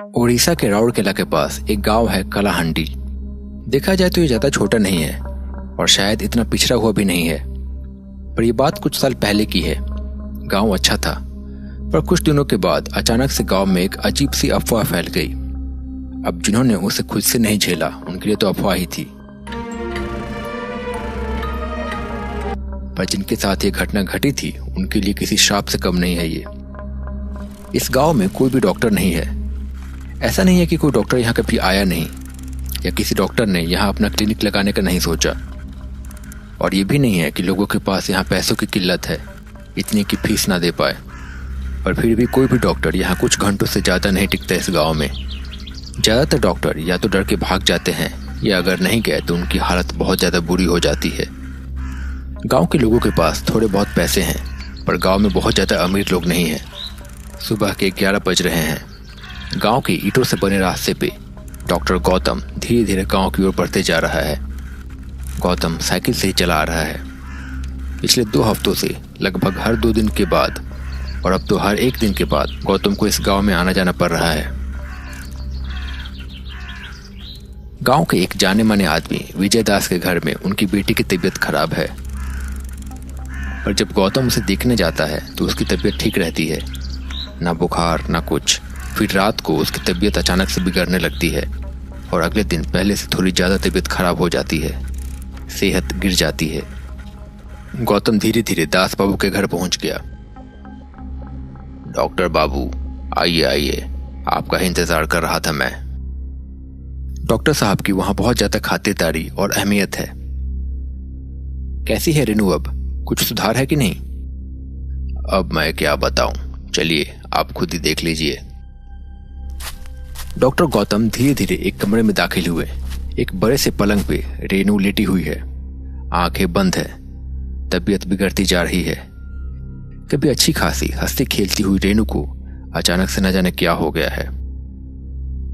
उड़ीसा के राउरकेला के पास एक गांव है कलाहंडी। देखा जाए तो ये ज्यादा छोटा नहीं है और शायद इतना पिछड़ा हुआ भी नहीं है, पर यह बात कुछ साल पहले की है। गांव अच्छा था, पर कुछ दिनों के बाद अचानक से गांव में एक अजीब सी अफवाह फैल गई। अब जिन्होंने उसे खुद से नहीं झेला उनके लिए तो अफवाह ही थी, पर जिनके साथ ये घटना घटी थी उनके लिए किसी श्राप से कम नहीं है ये। इस गांव में कोई भी डॉक्टर नहीं है। ऐसा नहीं है कि कोई डॉक्टर यहाँ कभी आया नहीं या किसी डॉक्टर ने यहाँ अपना क्लिनिक लगाने का नहीं सोचा, और ये भी नहीं है कि लोगों के पास यहाँ पैसों की किल्लत है इतनी कि फीस ना दे पाए। पर फिर भी कोई भी डॉक्टर यहाँ कुछ घंटों से ज़्यादा नहीं टिकता इस गांव में। ज़्यादातर डॉक्टर या तो डर के भाग जाते हैं या अगर नहीं गए तो उनकी हालत बहुत ज़्यादा बुरी हो जाती है। गांव के लोगों के पास थोड़े बहुत पैसे हैं, पर गांव में बहुत ज़्यादा अमीर लोग नहीं हैं। सुबह के 11 बज रहे हैं। गांव के ईंटों से बने रास्ते पे डॉक्टर गौतम धीरे धीरे गांव की ओर बढ़ते जा रहा है। गौतम साइकिल से ही चला आ रहा है। पिछले 2 हफ्तों से लगभग हर 2 दिन के बाद और अब तो हर 1 दिन के बाद गौतम को इस गांव में आना जाना पड़ रहा है। गांव के एक जाने माने आदमी विजय दास के घर में उनकी बेटी की तबीयत खराब है, पर जब गौतम उसे देखने जाता है तो उसकी तबीयत ठीक रहती है, ना बुखार ना कुछ। फिर रात को उसकी तबीयत अचानक से बिगड़ने लगती है और अगले दिन पहले से थोड़ी ज़्यादा तबीयत खराब हो जाती है, सेहत गिर जाती है। गौतम धीरे धीरे दास बाबू के घर पहुंच गया। डॉक्टर बाबू आइए आइए, आपका इंतजार कर रहा था मैं। डॉक्टर साहब की वहां बहुत ज्यादा खातिरदारी और अहमियत है। कैसी है रेनू, अब कुछ सुधार है कि नहीं? अब मैं क्या बताऊं, चलिए आप खुद ही देख लीजिए। डॉक्टर गौतम धीरे धीरे एक कमरे में दाखिल हुए। एक बड़े से पलंग पे रेनू लेटी हुई है, आंखें बंद है, तबीयत बिगड़ती जा रही है। कभी अच्छी खासी हंसती खेलती हुई रेनू को अचानक से न जाने क्या हो गया है।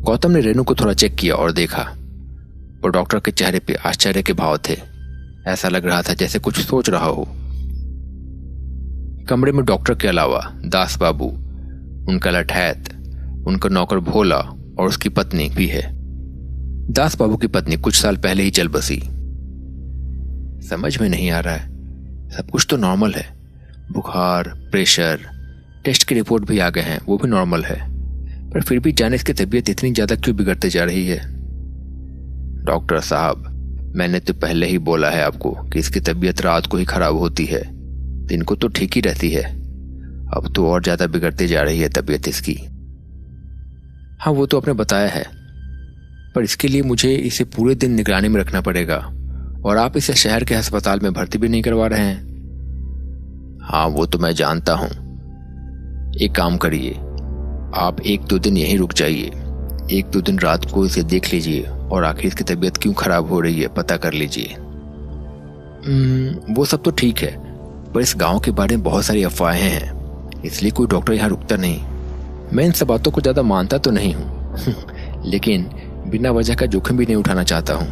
गौतम ने रेनू को थोड़ा चेक किया और देखा, और डॉक्टर के चेहरे पे आश्चर्य के भाव थे। ऐसा लग रहा था जैसे कुछ सोच रहा हो। कमरे में डॉक्टर के अलावा दास बाबू, उनका लठैत, उनका नौकर भोला और उसकी पत्नी भी है। दास बाबू की पत्नी कुछ साल पहले ही चल बसी। समझ में नहीं आ रहा है, सब कुछ तो नॉर्मल है। बुखार, प्रेशर, टेस्ट की रिपोर्ट भी आ गए हैं, वो भी नॉर्मल है, पर फिर भी जाने इसकी तबीयत इतनी ज्यादा क्यों बिगड़ते जा रही है? डॉक्टर साहब, मैंने तो पहले ही बोला है आपको कि इसकी तबीयत रात को ही खराब होती है, दिन को तो ठीक ही रहती है। अब तो और ज्यादा बिगड़ती जा रही है तबीयत इसकी। हाँ, वो तो आपने बताया है, पर इसके लिए मुझे इसे पूरे दिन निगरानी में रखना पड़ेगा, और आप इसे शहर के अस्पताल में भर्ती भी नहीं करवा रहे हैं। हाँ, वो तो मैं जानता हूं। एक काम करिए, आप 1-2 दिन यहीं रुक जाइए। 1-2 दिन रात को इसे देख लीजिए और आखिर इसकी तबीयत क्यों खराब हो रही है पता कर लीजिए। वो सब तो ठीक है, पर इस गांव के बारे में बहुत सारी अफवाहें हैं, इसलिए कोई डॉक्टर यहाँ रुकता नहीं। मैं इन सब बातों को ज्यादा मानता तो नहीं हूँ लेकिन बिना वजह का जोखिम भी नहीं उठाना चाहता हूँ।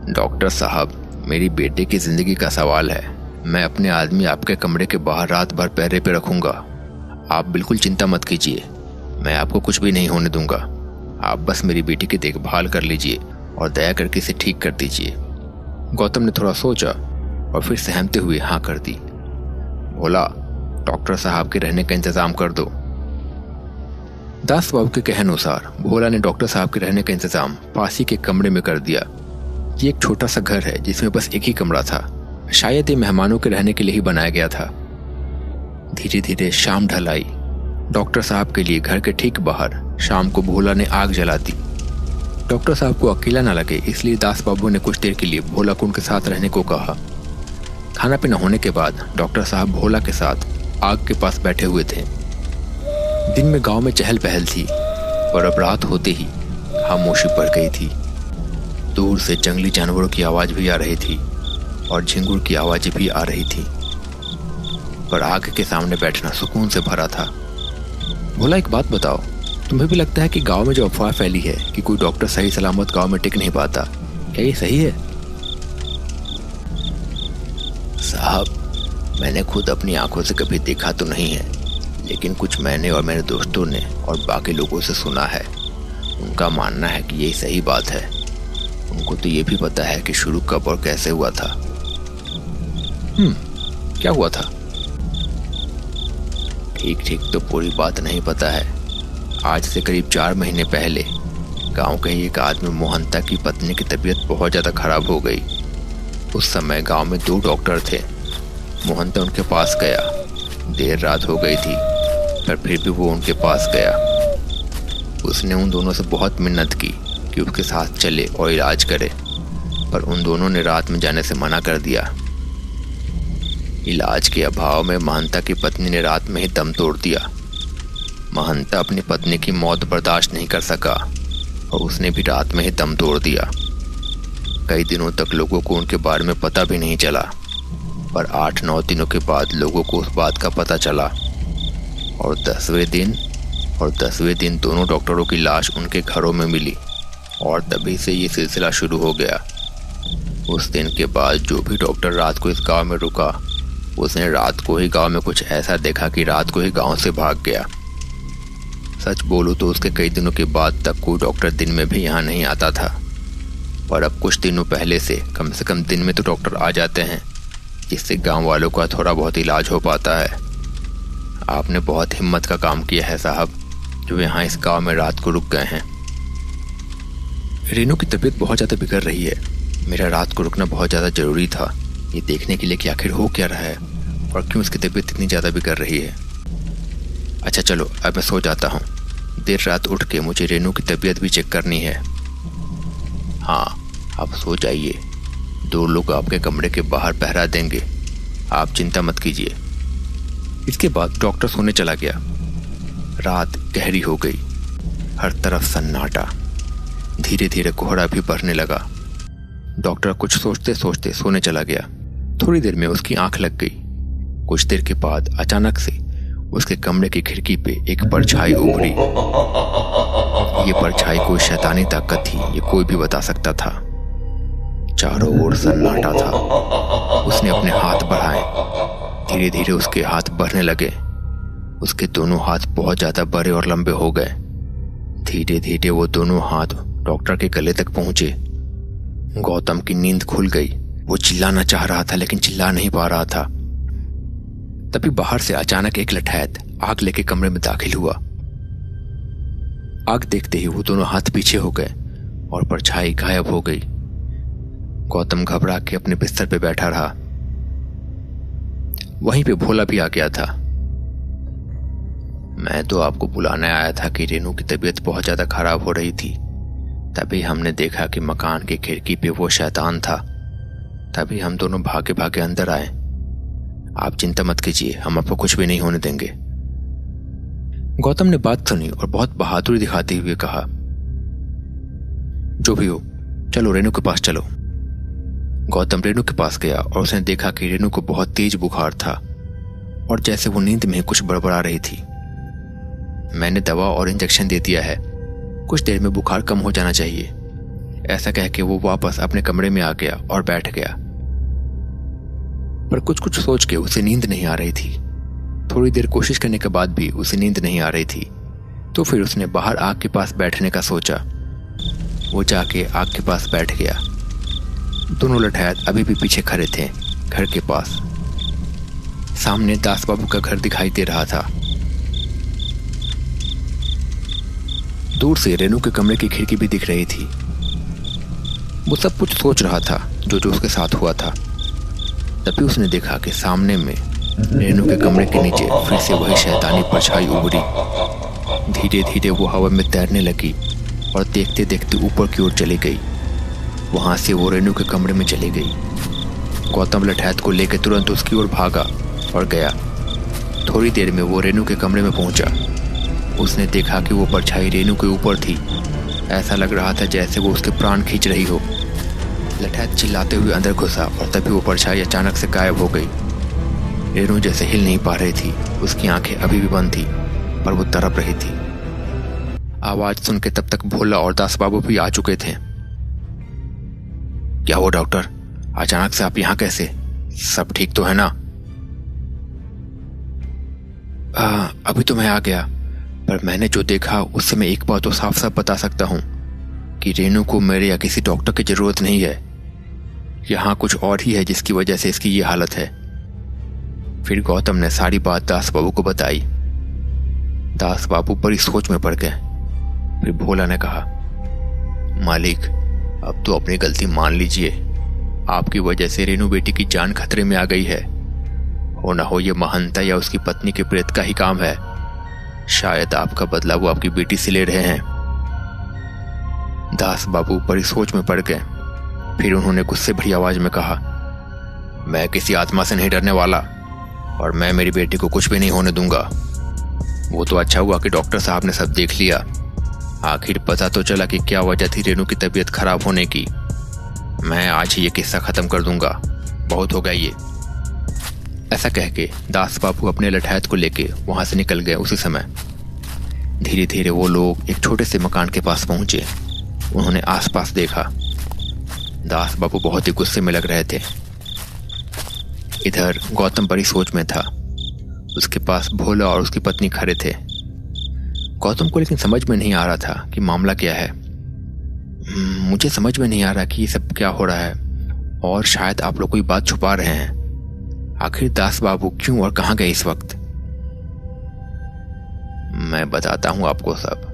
डॉक्टर साहब, मेरी बेटे की जिंदगी का सवाल है। मैं अपने आदमी आपके कमरे के बाहर रात भर पहरे पे रखूंगा। आप बिल्कुल चिंता मत कीजिए, मैं आपको कुछ भी नहीं होने दूंगा। आप बस मेरी बेटी की देखभाल कर लीजिए और दया करके इसे ठीक कर दीजिए। गौतम ने थोड़ा सोचा और फिर सहमते हुए हाँ कर दी। बोला, डॉक्टर साहब के रहने का इंतजाम कर दो। दास बाबू के कहनुसार भोला ने डॉक्टर साहब के रहने का इंतजाम पास ही के कमरे में कर दिया। ये एक छोटा सा घर है जिसमें बस एक ही कमरा था। शायद ये मेहमानों के रहने के लिए ही बनाया गया था। धीरे धीरे शाम ढल आई। डॉक्टर साहब के लिए घर के ठीक बाहर शाम को भोला ने आग जला दी। डॉक्टर साहब को अकेला न लगे इसलिए दास बाबू ने कुछ देर के लिए भोला को उनके साथ रहने को कहा। खाना पीना होने के बाद डॉक्टर साहब भोला के साथ आग के पास बैठे हुए थे। दिन में गांव में चहल पहल थी, पर अब रात होते ही खामोशी पड़ गई थी। दूर से जंगली जानवरों की आवाज भी आ रही थी और झिंगुर की आवाजें भी आ रही थी, पर आग के सामने बैठना सुकून से भरा था। भोला, एक बात बताओ, तुम्हें भी लगता है कि गांव में जो अफवाह फैली है कि कोई डॉक्टर सही सलामत गांव में टिक नहीं पाता, क्या ये सही है? साहब, मैंने खुद अपनी आंखों से कभी देखा तो नहीं है, लेकिन कुछ मैंने और मेरे दोस्तों ने और बाकी लोगों से सुना है। उनका मानना है कि यही सही बात है। उनको तो ये भी पता है कि शुरू कब और कैसे हुआ था। क्या हुआ था? ठीक तो पूरी बात नहीं पता है। आज से करीब 4 महीने पहले गांव के ही एक आदमी मोहंता की पत्नी की तबीयत बहुत ज़्यादा खराब हो गई। उस समय गांव में 2 डॉक्टर थे। मोहंता उनके पास गया। देर रात हो गई थी, पर फिर भी वो उनके पास गया। उसने उन दोनों से बहुत मिन्नत की कि उसके साथ चले और इलाज करे, पर उन दोनों ने रात में जाने से मना कर दिया। इलाज के अभाव में महंता की पत्नी ने रात में ही दम तोड़ दिया। महंता अपनी पत्नी की मौत बर्दाश्त नहीं कर सका और उसने भी रात में ही दम तोड़ दिया। कई दिनों तक लोगों को उनके बारे में पता भी नहीं चला, पर 8-9 दिनों के बाद लोगों को उस बात का पता चला और 10वें दिन दोनों डॉक्टरों की लाश उनके घरों में मिली और तभी से ये सिलसिला शुरू हो गया। उस दिन के बाद जो भी डॉक्टर रात को इस गांव में रुका, उसने रात को ही गांव में कुछ ऐसा देखा कि रात को ही गांव से भाग गया। सच बोलूं तो उसके कई दिनों के बाद तक कोई डॉक्टर दिन में भी यहाँ नहीं आता था, पर अब कुछ दिनों पहले से कम दिन में तो डॉक्टर आ जाते हैं, जिससे गांव वालों का थोड़ा बहुत इलाज हो पाता है। आपने बहुत हिम्मत का काम किया है साहब, जो यहाँ इस गांव में रात को रुक गए हैं। रेनू की तबीयत बहुत ज़्यादा बिगड़ रही है। मेरा रात को रुकना बहुत ज़्यादा ज़रूरी था, ये देखने के लिए कि आखिर हो क्या रहा है और क्यों उसकी तबीयत इतनी ज़्यादा बिगड़ रही है। अच्छा चलो, अब मैं सो जाता हूँ। देर रात उठ के मुझे रेनू की तबीयत भी चेक करनी है। हाँ, आप सो जाइए। 2 लोग आपके कमरे के बाहर पहरा देंगे, आप चिंता मत कीजिए। इसके बाद डॉक्टर सोने चला गया। रात गहरी हो गई, हर तरफ सन्नाटा। धीरे धीरे कोहरा भी बढ़ने लगा। डॉक्टर कुछ सोचते सोचते सोने चला गया। थोड़ी देर में उसकी आंख लग गई। कुछ देर के बाद अचानक से उसके कमरे की खिड़की पे एक परछाई उभरी। ये परछाई कोई शैतानी ताकत थी, ये कोई भी बता सकता था। चारों ओर सन्नाटा था। उसने अपने हाथ बढ़ाए। धीरे धीरे उसके हाथ बढ़ने लगे। उसके दोनों हाथ बहुत ज्यादा बड़े और लंबे हो गए। धीरे धीरे वो दोनों हाथ डॉक्टर के गले तक पहुंचे। गौतम की नींद खुल गई। वो चिल्लाना चाह रहा था लेकिन चिल्ला नहीं पा रहा था। तभी बाहर से अचानक एक लठैत आग लेके कमरे में दाखिल हुआ। आग देखते ही वो दोनों हाथ पीछे हो गए और परछाई गायब हो गई। गौतम घबरा के अपने बिस्तर पे बैठा रहा। वहीं पे भोला भी आ गया था। मैं तो आपको बुलाने आया था कि रेनू की तबीयत बहुत ज्यादा खराब हो रही थी। तभी हमने देखा कि मकान की खिड़की पे वो शैतान था। तभी हम दोनों भागे भागे अंदर आए। आप चिंता मत कीजिए, हम आपको कुछ भी नहीं होने देंगे। गौतम ने बात सुनी और बहुत बहादुरी दिखाते हुए कहा, जो भी हो, चलो रेनू के पास चलो। गौतम रेनू के पास गया और उसने देखा कि रेनू को बहुत तेज बुखार था और जैसे वो नींद में कुछ बड़बड़ा रही थी। मैंने दवा और इंजेक्शन दे दिया है, कुछ देर में बुखार कम हो जाना चाहिए। ऐसा कह के वो वापस अपने कमरे में आ गया और बैठ गया। पर कुछ सोच के उसे नींद नहीं आ रही थी। थोड़ी देर कोशिश करने के बाद भी उसे नींद नहीं आ रही थी। तो फिर उसने बाहर आग के पास बैठने का सोचा। वो जाके आग के पास बैठ गया। दोनों लठैत अभी भी पीछे खड़े थे, घर के पास। सामने दास बाबू का घर दिखाई दे रहा था। दूर से रेनू के कमरे की खिड़की भी दिख रही थी। वो सब कुछ सोच रहा था जो उसके साथ हुआ था। तभी उसने देखा कि सामने में रेनू के कमरे के नीचे फिर से वही शैतानी परछाई उभरी। धीरे धीरे वो हवा में तैरने लगी और देखते देखते ऊपर की ओर चली गई। वहां से वो रेनू के कमरे में चली गई। गौतम लठैत को लेकर तुरंत उसकी ओर भागा और गया। थोड़ी देर में वो रेनू के कमरे में पहुंचा। उसने देखा कि वो परछाई रेनू के ऊपर थी। ऐसा लग रहा था जैसे वो उसके प्राण खींच रही हो। लठैत चिल्लाते हुए अंदर घुसा और तभी वो परछाई अचानक से गायब हो गई। रेनू जैसे हिल नहीं पा रही थी। उसकी आंखें अभी भी बंद थी, पर वो तड़प रही थी। आवाज सुन के तब तक भोला और दास बाबू भी आ चुके थे। क्या हुआ डॉक्टर, अचानक से आप यहाँ कैसे? सब ठीक तो है ना? हाँ, अभी तो मैं आ गया, पर मैंने जो देखा उससे मैं एक बात तो साफ साफ बता सकता हूँ कि रेनू को मेरे या किसी डॉक्टर की जरूरत नहीं है। यहाँ कुछ और ही है जिसकी वजह से इसकी ये हालत है। फिर गौतम ने सारी बात दास बाबू को बताई। दास बाबू बड़ी सोच में पड़ गए। फिर भोला ने कहा, मालिक, अब तो अपनी गलती मान लीजिए। आपकी वजह से रेनू बेटी की जान खतरे में आ गई है। हो ना हो ये महंता या उसकी पत्नी के प्रेत का ही काम है। शायद आपका बदला वो आपकी बेटी से ले रहे हैं। दास बाबू बड़ी सोच में पड़ गए। फिर उन्होंने गुस्से भरी आवाज में कहा, मैं किसी आत्मा से नहीं डरने वाला और मैं मेरी बेटी को कुछ भी नहीं होने दूंगा। वो तो अच्छा हुआ कि डॉक्टर साहब ने सब देख लिया। आखिर पता तो चला कि क्या वजह थी रेनू की तबीयत खराब होने की। मैं आज ही ये किस्सा खत्म कर दूंगा, बहुत हो गया ये। ऐसा कह के दास बाबू अपने लठैत को लेके वहां से निकल गए। उसी समय धीरे धीरे वो लोग एक छोटे से मकान के पास पहुंचे। उन्होंने आसपास देखा। दास बाबू बहुत ही गुस्से में लग रहे थे। इधर गौतम बड़ी सोच में था। उसके पास भोला और उसकी पत्नी खड़े थे। गौतम को लेकिन समझ में नहीं आ रहा था कि मामला क्या है। मुझे समझ में नहीं आ रहा कि ये सब क्या हो रहा है, और शायद आप लोग कोई बात छुपा रहे हैं। आखिर दास बाबू क्यों और कहाँ गए इस वक्त? मैं बताता हूं आपको सब।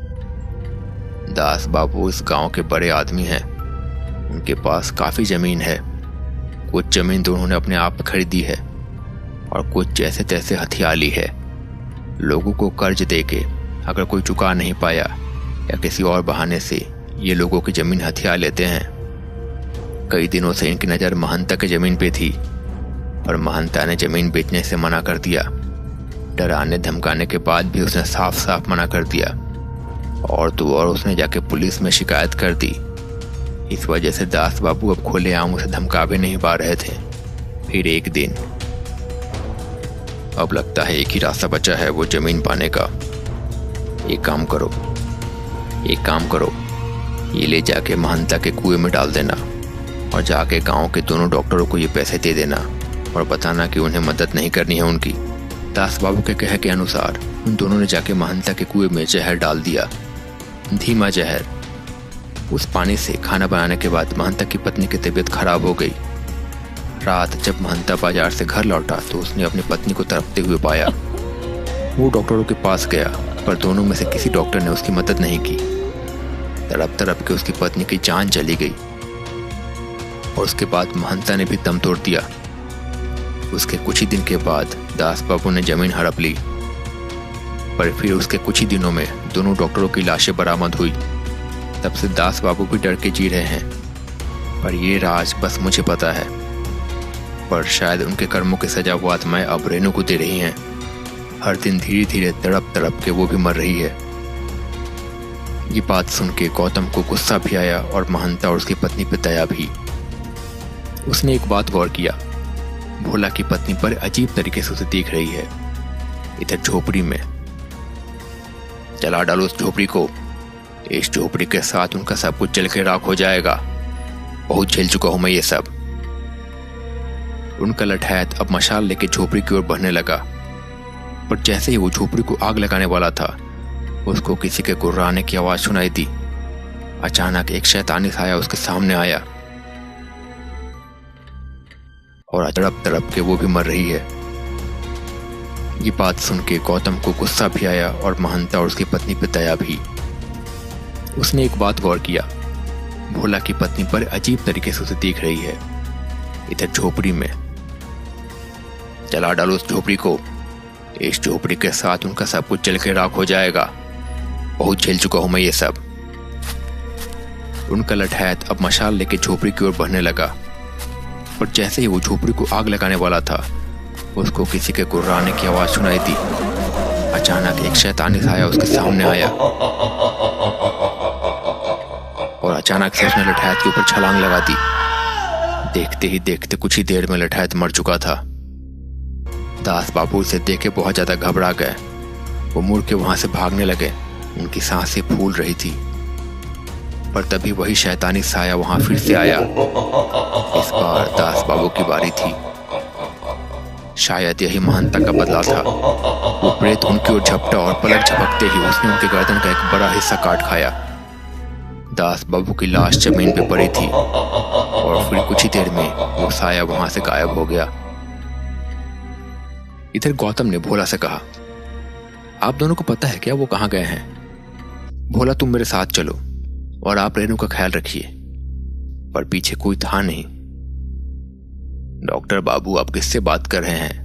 दास बाबू इस गांव के बड़े आदमी हैं। उनके पास काफी जमीन है। कुछ जमीन तो उन्होंने अपने आप खरीदी है और कुछ जैसे तैसे हथिया ली है। लोगों को कर्ज देके अगर कोई चुका नहीं पाया या किसी और बहाने से ये लोगों की जमीन हथिया लेते हैं। कई दिनों से इनकी नज़र महंता की जमीन पे थी, पर महंता ने जमीन बेचने से मना कर दिया। डराने धमकाने के बाद भी उसने साफ साफ मना कर दिया, और तो और उसने जाके पुलिस में शिकायत कर दी। इस वजह से दास बाबू अब खुलेआम उसे धमका भी नहीं पा रहे थे। फिर एक दिन, अब लगता है एक ही रास्ता बचा है वो जमीन पाने का। एक काम करो, ये ले जाके महंता के कुएं में डाल देना और जाके गांव के दोनों डॉक्टरों को ये पैसे दे देना और बताना कि उन्हें मदद नहीं करनी है उनकी। दास बाबू के कहे के अनुसार उन दोनों ने जाके महंता के कुएं में जहर डाल दिया, धीमा जहर। उस पानी से खाना बनाने के बाद महंता की पत्नी की तबीयत खराब हो गई। रात जब महंता बाजार से घर लौटा तो उसने अपनी पत्नी को तड़पते हुए पाया। वो डॉक्टरों के पास गया, पर दोनों में से किसी डॉक्टर ने उसकी मदद नहीं की। तड़प तड़प के उसकी पत्नी की जान चली गई और उसके बाद महंता ने भी दम तोड़ दिया। उसके कुछ ही दिन के बाद दास बाबू ने जमीन हड़प ली, पर फिर उसके कुछ ही दिनों में दोनों डॉक्टरों की लाशें बरामद हुई। तब से दास बाबू भी डर के जी रहे हैं। पर ये राज बस मुझे पता है, पर शायद उनके कर्मों की सजा वो आत्माएं अब रेनू को दे रही हैं। हर दिन धीरे धीरे तड़प तड़प के वो भी मर रही है। ये बात सुन के गौतम को गुस्सा भी आया और महंता और उसकी पत्नी पे दया भी। उसने एक बात गौर किया, भोला की पत्नी पर अजीब तरीके से उसे देख रही है। इधर झोपड़ी में, जला डालो उस झोपड़ी को। इस झोपड़ी के साथ उनका सब कुछ जल के राख हो जाएगा। बहुत झेल चुका हूं मैं ये सब। उनका लठैत अब मशाल लेके झोपड़ी की ओर बढ़ने लगा, पर जैसे ही वो झोपड़ी को आग लगाने वाला था, उसको किसी के गुर्राने की आवाज सुनाई दी। अचानक एक शैतानी साया उसके सामने आया और तड़प तड़प के वो भी मर रही है। ये बात सुन के गौतम को गुस्सा भी आया और महंता और उसकी पत्नी पे दया भी। उसने एक बात गौर किया, भोला की पत्नी पर अजीब तरीके से उसे देख रही है। इधर झोपड़ी में, जला डालो उस झोपड़ी को। इस झोपड़ी के साथ उनका सब कुछ जल के राख हो जाएगा। बहुत झेल चुका हूं मैं ये सब। उनका लठैत अब मशाल लेके झोपड़ी की ओर बढ़ने लगा, पर जैसे ही वो झोपड़ी को आग लगाने वाला था, उसको किसी के गुर्राने की आवाज सुनाई दी। अचानक एक शैतानी साया उसके सामने आया और अचानक से उसने लठैत के ऊपर छलांग लगा दी। देखते ही देखते कुछ ही देर में लठैत मर चुका था। दास बाबू उसे देख के बहुत ज्यादा घबरा गए। वो मुड़ के वहां से भागने लगे। उनकी सांसें फूल रही थी, पर तभी वही शैतानी साया वहां फिर से आया। इस बार दास बाबू की बारी थी। शायद यही महानता का बदला था। वो प्रेत उनकी ओर झपटा और पलक झपकते ही उसने उनके गर्दन का एक बड़ा हिस्सा काट खाया। दास बाबू की लाश जमीन पे पड़ी थी और फिर कुछ ही देर में वो साया वहां से गायब हो गया। इधर गौतम ने भोला से कहा, आप दोनों को पता है क्या वो कहाँ गए हैं? भोला, तुम मेरे साथ चलो और आप रेनू का ख्याल रखिए। पर पीछे कोई था नहीं। डॉक्टर बाबू, आप किससे बात कर रहे हैं?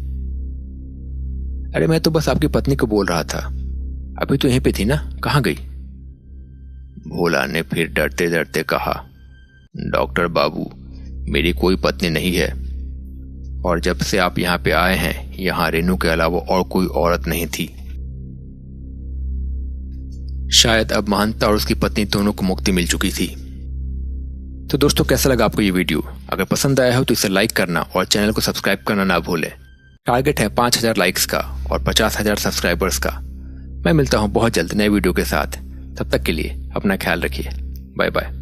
अरे मैं तो बस आपकी पत्नी को बोल रहा था, अभी तो यहीं पे थी ना, कहाँ गई? भोला ने फिर डरते डरते कहा, डॉक्टर बाबू, मेरी कोई पत्नी नहीं है और जब से आप यहाँ पे आए हैं यहाँ रेनू के अलावा और कोई औरत नहीं थी। शायद अब महंता और उसकी पत्नी दोनों को मुक्ति मिल चुकी थी। तो दोस्तों, कैसा लगा आपको ये वीडियो? अगर पसंद आया हो तो इसे लाइक करना और चैनल को सब्सक्राइब करना ना भूलें। टारगेट है 5000 लाइक्स का और 50,000 सब्सक्राइबर्स का। मैं मिलता हूं बहुत जल्द नए वीडियो के साथ। तब तक के लिए अपना ख्याल रखिए। Bye bye.